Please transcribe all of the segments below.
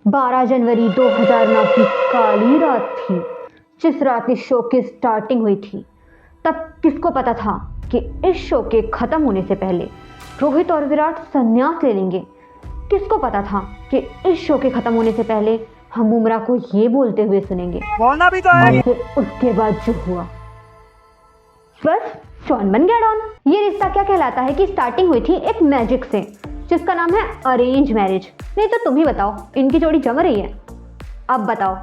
12 जनवरी 2009 की काली रात थी, जिस रात इस शो की स्टार्टिंग हुई थी। तब किसको पता था कि इस शो के खत्म होने से पहले रोहित और विराट संन्यास ले लेंगे। किसको पता था कि इस शो के खत्म होने से पहले हम बुमराह को ये बोलते हुए सुनेंगे। बोलना भी तो है। और फिर उसके बाद जो हुआ, बस शॉन बन गया डॉन। ये रिश्ता क्या कहलाता है कि स्टार्टिंग हुई थी एक मैजिक से, जिसका नाम है अरेंज मैरिज। नहीं तो तुम ही बताओ, इनकी जोड़ी जम रही है? अब बताओ।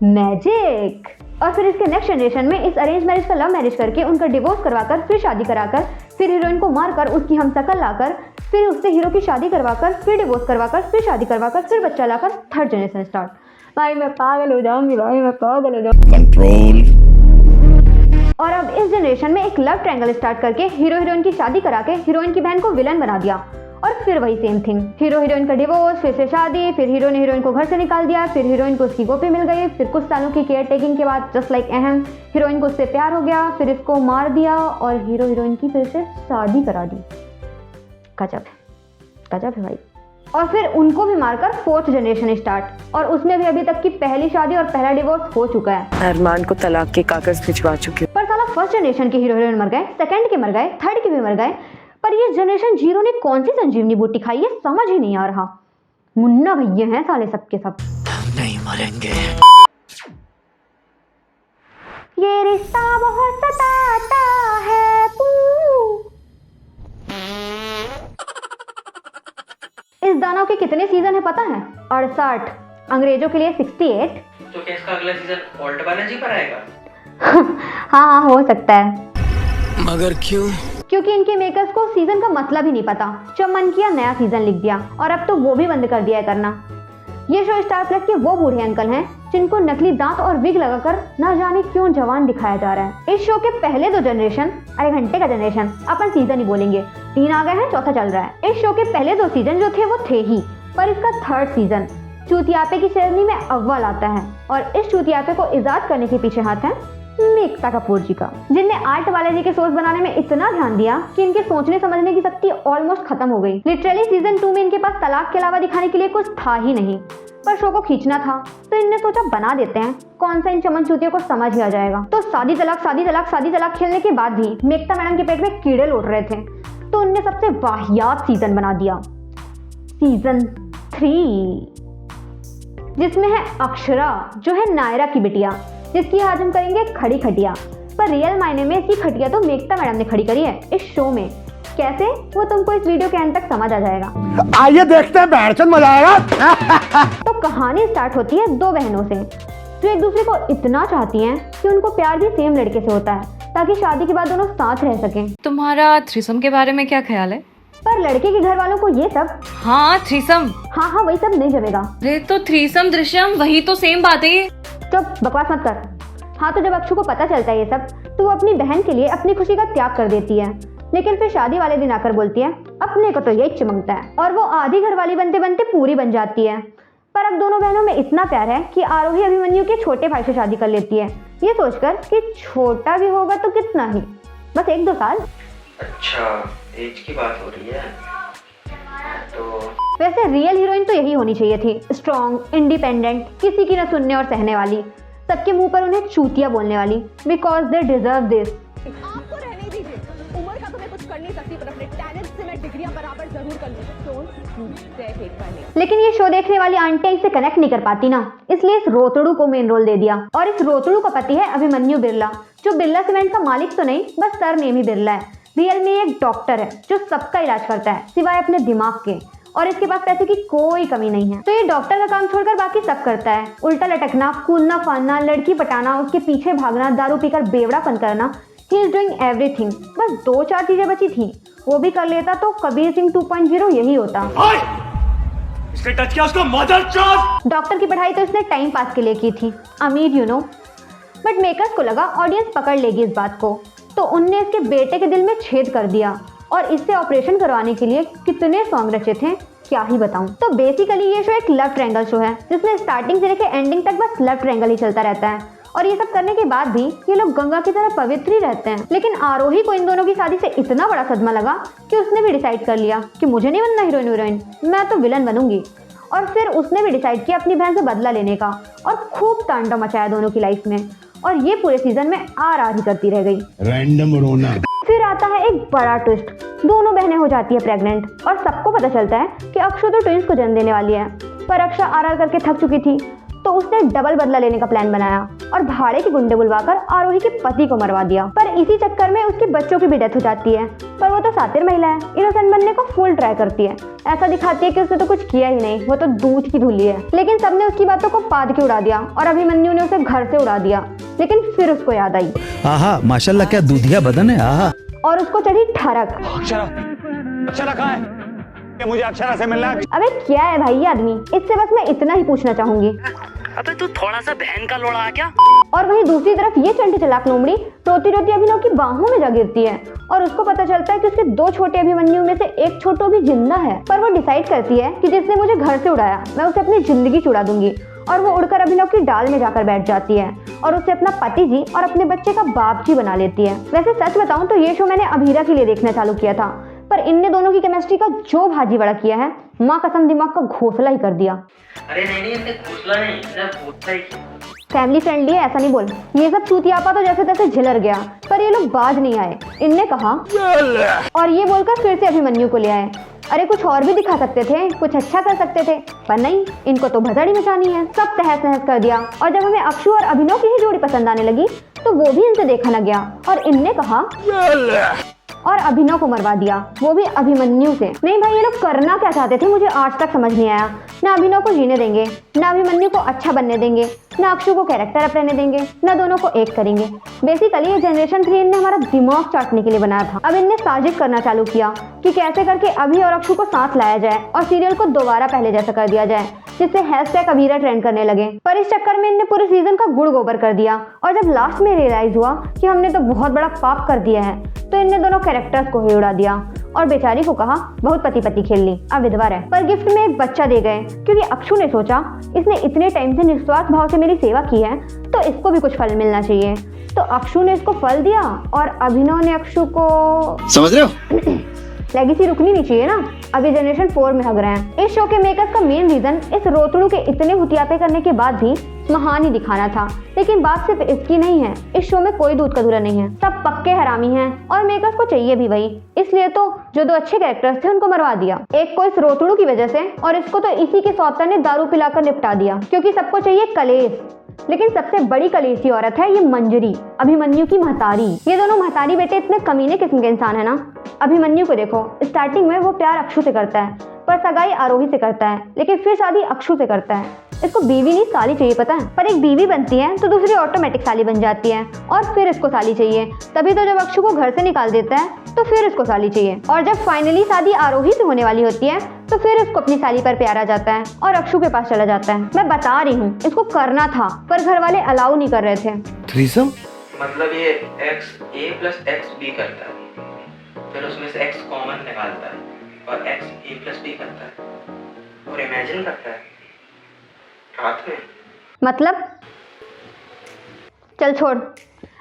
मैजिक। और फिर इसके नेक्स्ट जनरेशन में इस अरेंज मैरिज का लव मैरिज करके उनका डिवोर्स करवाकर फिर शादी कराकर फिर हीरोइन को मारकर उसकी हमशक्ल लाकर फिर उससे हीरो की शादी करवाकर फिर डिवोर्स करवाकर फिर शादी करवाकर फिर बच्चा लाकर थर्ड जनरेशन स्टार्ट। भाई मैं पागल हो जाऊंगी, भाई मैं पागल हो जाऊंगी। कंट्रोल। और अब इस जनरेशन में एक लव ट्रायंगल स्टार्ट करके हीरो हीरोइन की शादी करा के हीरोइन की बहन को विलन बना दिया। और फिर वही सेम थिंग, हीरो हीरोइन का डिवोर्स, फिर से शादी, फिर हीरो ने हीरोइन को घर से निकाल दिया, फिर हीरोइन को उसकी गोपी मिल गई, फिर कुछ सालों की केयर टेकिंग के बाद जस्ट लाइक अहम हीरोइन को उससे प्यार हो गया, फिर इसको मार दिया और हीरो हीरोइन की फिर से शादी करा दी। गजब है भाई। और फिर उनको भी मारकर फोर्थ जनरेशन स्टार्ट, और उसमें भी अभी तक की पहली शादी और पहला डिवोर्स हो चुका है। अरमान को तलाक के कागज भिजवा चुकी हूँ। पर साला फर्स्ट जनरेशन के हीरो हीरोइन मर गए, सेकंड के मर गए, थर्ड के भी मर गए, पर ये जनरेशन जीरो ने कौन सी संजीवनी बूटी खाई है समझ ही नहीं आ रहा। मुन्ना भैया हैं साले सबके सब। नहीं मरेंगे। ये रिश्ता बहुत सताता है तू। इस दानव के कितने सीजन है पता है? 68। अंग्रेजों के लिए 68। तो क्या इसका अगला सीजन ऑल्ट बालाजी पर आएगा? हाँ हो सकता है। मगर क्यों? क्योंकि इनके मेकर्स को सीजन का मतलब ही नहीं पता। जब मन किया नया सीजन लिख दिया, और अब तो वो भी बंद कर दिया है करना। ये शो स्टार प्लस के वो बूढ़े अंकल हैं जिनको नकली दांत और विग लगाकर ना जाने क्यों जवान दिखाया जा रहा है। इस शो के पहले 2 जनरेशन, अरे घंटे का जनरेशन, अपन सीजन ही बोलेंगे, 3 आ गए हैं, चौथा चल रहा है। इस शो के पहले 2 सीजन जो थे वो थे ही, पर इसका थर्ड सीजन चूतियापे की श्रेणी में अव्वल आता है। और इस चूतियापे को इजाद करने के पीछे हाथ है एकता कपूर जी का, जिनने आर्ट बालाजी के शोज बनाने में इतना ध्यान दिया कि इनके सोचने समझने की शक्ति ऑलमोस्ट खत्म हो गई। लिटरली सीजन 2 में इनके पास तलाक के अलावा दिखाने के लिए कुछ था ही नहीं, पर शो को खींचना था तो इनने सोचा बना देते हैं, कौन सा इन चमन चूतियों को समझ ही आ जाएगा। तो शादी तलाक खेलने के बाद भी मेकता मैडम के पेट में कीड़े लौट रहे थे, तो उनने सबसे वाहियात सीजन बना दिया, सीजन 3, जिसमें है अक्षरा जो है नायरा की बिटिया, जिसकी आज हम करेंगे खड़ी खटिया। पर रियल मायने में इसकी खटिया तो मेकता मैडम ने खड़ी करी है इस शो में। कैसे, वो तुमको इस वीडियो के अंत तक समझ आ जाएगा। आइए देखते हैं, बैठचंद मजा आएगा। तो कहानी स्टार्ट होती है 2 बहनों से जो एक दूसरे को इतना चाहती हैं कि उनको प्यार भी सेम लड़के से होता है, ताकि शादी के बाद दोनों साथ रह सकें। तुम्हारा थ्रीसम के बारे में क्या ख्याल है? पर लड़के के घर वालों को ये सब, हाँ थ्रीसम, हाँ वही सब नहीं जमेगा। अरे तो थ्रीसम दृश्यम वही तो सेम बात है। चुप, बकवास मत कर। हाँ तो जब अक्षु को पता चलता है ये सब, तो वो अपनी बहन के लिए अपनी खुशी का त्याग कर देती है, लेकिन फिर शादी वाले दिन आकर बोलती है अपने को तो यही चिमंगता है, और वो आधी घरवाली बनते बनते पूरी बन जाती है। पर अब दोनों बहनों में इतना प्यार है कि आरोही अभिमन्यु के छोटे भाई से शादी कर लेती है, ये सोचकर कि छोटा भी होगा तो कितना ही, बस 1-2 साल। अच्छा, एज की बात हो रही है तो वैसे रियल हीरोइन तो यही होनी चाहिए थी, स्ट्रॉन्ग, इंडिपेंडेंट, किसी की न सुनने और सहने वाली, सबके मुंह पर उन्हें चूतिया बोलने वाली, बिकॉज दे डिजर्व दिस। आपको रहने दीजिए, उम्र का तो मैं कुछ कर नहीं सकती, पर अपने टैलेंट से मैं डिग्रियां बराबर जरूर कर लूंगी। लेकिन ये शो देखने वाली आंटियां इससे कनेक्ट नहीं कर पाती ना, इसलिए इस रोतड़ू को मेन रोल दे दिया। और इस रोतड़ू का पति है अभिमन्यु बिरला, जो बिरला सीमेंट का मालिक तो नहीं, बस सरनेम ही बिरला है। रियल में एक डॉक्टर है जो सबका इलाज करता है सिवाय अपने दिमाग के, और इसके पास पैसे की कोई कमी नहीं है। तो ये डॉक्टर का काम छोड़कर बाकी सब करता है, उल्टा लटकना, कूदना फांदना, लड़की पटाना, उसके पीछे भागना, दारू पीकर बेवड़ापन करना। He is doing everything. बस 2-4 चीजें बची थी, वो भी कर लेता तो कबीर सिंह 2.0 यही होता। इसने टच किया उसको मदरचोद। डॉक्टर की पढ़ाई तो इसने टाइम पास के लिए की थी, अमीर यू नो। बट मेकर्स को लगा ऑडियंस पकड़ लेगी इस बात को, तो उनने इसके बेटे के दिल में छेद कर दिया, और इससे ऑपरेशन करवाने के लिए कितने सॉन्ग रचे थे क्या ही बताऊं। तो बेसिकली ये शो एक लव ट्रायंगल शो है, जिसमें स्टार्टिंग से लेकर एंडिंग तक बस लव ट्रायंगल ही चलता रहता है। और ये सब करने के बाद भी ये लोग गंगा की तरह पवित्र ही रहते हैं। लेकिन आरोही को इन दोनों की शादी से इतना बड़ा सदमा लगा कि उसने भी डिसाइड कर लिया कि मुझे नहीं बनना हीरोइन, मैं तो विलन बनूंगी। और फिर उसने भी डिसाइड किया अपनी बहन से बदला लेने का और खूब तांडव मचाया दोनों की लाइफ में। और ये पूरे सीजन में आर ही करती रह गई। रैंडम रोना। फिर आता है एक बड़ा ट्विस्ट, दोनों बहनें हो जाती है प्रेग्नेंट और सबको पता चलता है कि अक्षु तो ट्विंस को जन्म देने वाली है। पर अक्षा आर करके थक चुकी थी तो उसने डबल बदला लेने का प्लान बनाया और भाड़े के गुंडे बुलवाकर आरोही के पति को मरवा दिया। पर इसी चक्कर में उसके बच्चों की भी डेथ हो जाती है। पर वो तो सातिर महिला है, इनोसेंट बनने को फुल ट्राई करती है, ऐसा दिखाती है कि उसने तो कुछ किया ही नहीं, वो तो दूध की धुली है। लेकिन सबने उसकी बातों को पाद के उड़ा दिया और अभिमन्यु ने उसे घर से उड़ा दिया। लेकिन फिर उसको याद आई, आहा माशाल्लाह क्या दूधिया बदन है, आहा। और उसको चढ़ी ठरक। अक्षरा कहाँ है? मुझे अक्षरा से मिलना है। अबे क्या है भाई ये आदमी, इससे बस मैं इतना ही पूछना चाहूंगी। अबे तू थोड़ा सा बहन का लोड़ा क्या? और वहीं दूसरी तरफ ये चंटी चलाक लोमड़ी रोती रोती अभिनव की बाहों में जा गिरती है और उसको पता चलता है कि उसके 2 छोटे अभिमन्यु में से एक छोटू भी जिंदा है। पर वो डिसाइड करती है कि जिसने मुझे घर से उड़ाया मैं उसे अपनी जिंदगी छुड़ा दूंगी। और वो उड़कर अभिनव की डाल में जाकर बैठ जाती है और उसे अपना पति जी और अपने बच्चे का बाप जी बना लेती है। वैसे सच बताऊं तो ये शो मैंने अभीरा के लिए देखना चालू किया था, पर इनने दोनों की केमिस्ट्री का जो भाजी बड़ा किया है, माँ कसम दिमाग का घोंसला ही कर दिया। अरे नहीं इसे घोंसला नहीं, इसे घोंसला ही। फैमिली फ्रेंडली है ऐसा नहीं बोल। ये सब चूतियापा तो जैसे तैसे झिलर गया, पर ये लोग बाज नहीं आए। इनने कहा और ये बोलकर फिर से अभिमन्यु को ले आए। अरे कुछ और भी दिखा सकते थे, कुछ अच्छा कर सकते थे, पर नहीं, इनको तो भजाड़ी मचानी है। सब तहस नहस कर दिया। और जब हमें अक्षु और अभिनव की ही जोड़ी पसंद आने लगी तो वो भी इनसे देखा न गया और इनने कहा और अभिनव को मरवा दिया, वो भी अभिमन्यु से। नहीं भाई, ये लोग करना क्या चाहते थे मुझे आज तक समझ नहीं आया। ना अभिनव को जीने देंगे, ना अभिमन्यु को अच्छा बनने देंगे, ना अक्षु को कैरेक्टर अप रहने देंगे, ना दोनों को एक करेंगे। बेसिकली ये जनरेशन 3 ने हमारा दिमाग चाटने के लिए बनाया था। अब इनने साजिश करना चालू किया कि कैसे करके अभि और अक्षु को साथ लाया जाए और सीरियल को दोबारा पहले जैसा कर दिया जाए, जिससे हैशटैग अभीरा ट्रेंड करने लगे। पर इस चक्कर में इनने पूरे सीजन का गुड़ गोबर कर दिया। और जब लास्ट में रियलाइज हुआ कि हमने तो बहुत बड़ा पाप कर दिया है, तो इनने दोनों कैरेक्टर्स को ही उड़ा दिया और बेचारी को कहा बहुत पति पति खेल ली, अब विधवा है। पर गिफ्ट में एक बच्चा दे गए, क्योंकि अक्षु ने सोचा इसने इतने टाइम से निस्वार्थ भाव से मेरी सेवा की है तो इसको भी कुछ फल मिलना चाहिए। तो अक्षु ने इसको फल दिया और अभिनव ने अक्षु को, समझ रहे हो, लेगेसी रुकनी नहीं चाहिए ना, अभी जनरेशन 4 में हग रहे हैं। इस शो के मेकर्स का मेन रीजन इस रोतड़ू के इतने हुतियापे करने के बाद भी महान ही दिखाना था। लेकिन बात सिर्फ इसकी नहीं है, इस शो में कोई दूध का धूरा नहीं है, सब पक्के हरामी हैं और मेकर्स को चाहिए भी वही। इसलिए तो जो 2 अच्छे कैरेक्टर्स थे उनको मरवा दिया, एक को इस रोतड़ू की वजह से और इसको तो इसी के सौतन ने दारू पिलाकर निपटा दिया, क्योंकि सबको चाहिए कलेश। लेकिन सबसे बड़ी कलेशी औरत है ये मंजरी, अभिमन्यु की महतारी। ये दोनों महतारी बेटे इतने कमीने किस्म के इंसान है ना। अभिमन्यु को देखो, स्टार्टिंग में वो प्यार अक्षु से करता है, पर सगाई आरोही से करता है, लेकिन फिर शादी अक्षु से करता है। इसको बीवी नहीं साली चाहिए, पता है। पर एक बीवी बनती है तो दूसरी ऑटोमेटिक साली बन जाती है और फिर इसको साली चाहिए। तभी तो जब अक्षु को घर से निकाल देता है तो फिर इसको साली चाहिए। और जब फाइनली शादी आरोही से होने वाली होती है तो फिर इसको अपनी साली पर प्यार आ जाता है और अक्षु के पास चला जाता है। मैं बता रही हूँ, इसको करना था पर घर वाले अलाउ नहीं कर रहे थे। थ्रीसम मतलब ये XA + XB करता है, फिर उसमें से X कॉमन निकालता है और XA + B करता है और इमेजिन करता है रात में। मतलब चल छोड़,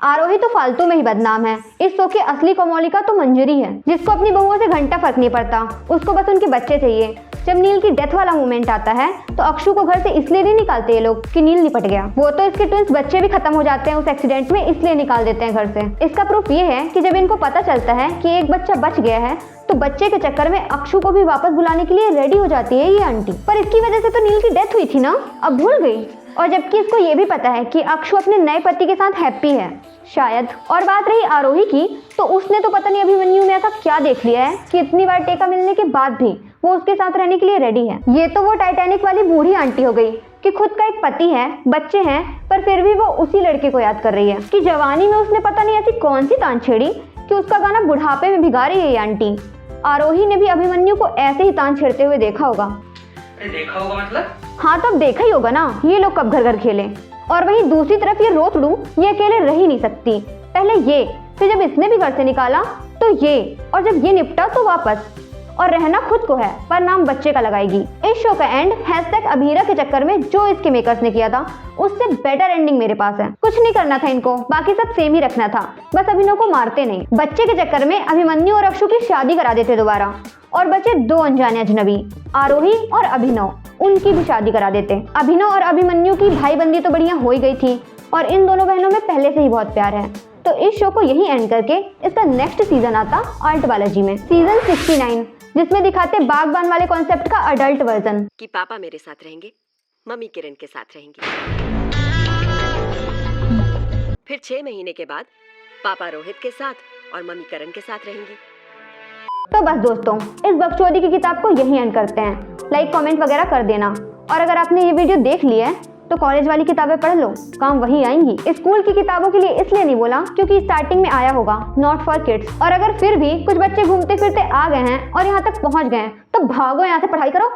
आरोही तो फालतू में ही बदनाम है। इस शो की असली कोमोलिका तो मंजरी है, जिसको अपनी बहुओं से घंटा फर्क नहीं पड़ता, उसको बस उनके बच्चे चाहिए। जब नील की डेथ वाला मोमेंट आता है तो अक्षु को घर से इसलिए नहीं निकालते ये लोग कि नील निपट गया, वो तो इसके ट्विंस बच्चे भी खत्म हो जाते हैं उस एक्सीडेंट में, इसलिए निकाल देते हैं घर से। इसका प्रूफ ये है कि जब इनको पता चलता है कि एक बच्चा बच गया है तो बच्चे के चक्कर में अक्षु को भी वापस बुलाने के लिए रेडी हो जाती है ये आंटी। पर इसकी वजह से तो नील की डेथ हुई थी ना, अब भूल गई। और जबकि इसको ये भी पता है कि अक्षु अपने नए पति के साथ हैप्पी है शायद। और बात रही आरोही की, तो उसने तो पता नहीं अभिमन्यु में ऐसा क्या देख लिया है कि इतनी बार टेका मिलने के बाद भी वो उसके साथ रहने के लिए रेडी है। ये तो वो टाइटैनिक वाली बूढ़ी आंटी हो गई कि खुद का एक पति है, बच्चे हैं, पर फिर भी वो उसी लड़के को याद कर रही है। कि जवानी में उसने पता नहीं ऐसी कौन सी तान छेड़ी कि उसका गाना बुढ़ापे में भिगा रही है ये आंटी। आरोही ने भी अभिमन्यु को ऐसे ही तान छेड़ते हुए देखा होगा। देखा होगा मतलब? हाँ तो अब देखा ही होगा ना, ये लोग कब घर घर खेले। और वहीं दूसरी तरफ ये रोतड़ू ये अकेले रह ही नहीं सकती। पहले ये, फिर जब इसने भी घर से निकाला तो ये, और जब ये निपटा तो वापस। और रहना खुद को है पर नाम बच्चे का लगाएगी। इस शो का एंड #अभीरा के चक्कर में जो इसके मेकर्स ने किया था उससे बेटर एंडिंग मेरे पास है। कुछ नहीं करना था इनको, बाकी सब सेम ही रखना था, बस अभिनव को मारते नहीं। बच्चे के चक्कर में अभिमन्यु और अक्षु की शादी करा देते दोबारा और बचे 2 अनजाने अजनबी, आरोही और अभिनव। उनकी भी शादी करा देते। अभिनव और अभिमन्यु की भाईबंदी तो बढ़िया हो ही गई थी और इन दोनों बहनों में पहले से ही बहुत प्यार है। तो इस शो को यही एंड करके इसका नेक्स्ट सीजन आता आर्ट बालाजी में, सीजन 69, जिसमें दिखाते बागबान वाले कॉन्सेप्ट का अडल्ट वर्जन। कि पापा मेरे साथ रहेंगे, मम्मी किरण के साथ रहेंगी। फिर 6 महीने के बाद पापा रोहित के साथ और मम्मी करण के साथ रहेंगी। तो बस दोस्तों, इस बकचोदी की किताब को यही एंड करते हैं। लाइक कमेंट वगैरह कर देना। और अगर आपने ये वीडियो देख ली है तो कॉलेज वाली किताबें पढ़ लो, काम वही आएंगी। स्कूल की किताबों के लिए इसलिए नहीं बोला क्योंकि स्टार्टिंग में आया होगा नॉट फॉर किड्स। और अगर फिर भी कुछ बच्चे घूमते फिरते आ गए हैं और यहाँ तक पहुँच गए हैं तो भागो यहाँ से, पढ़ाई करो।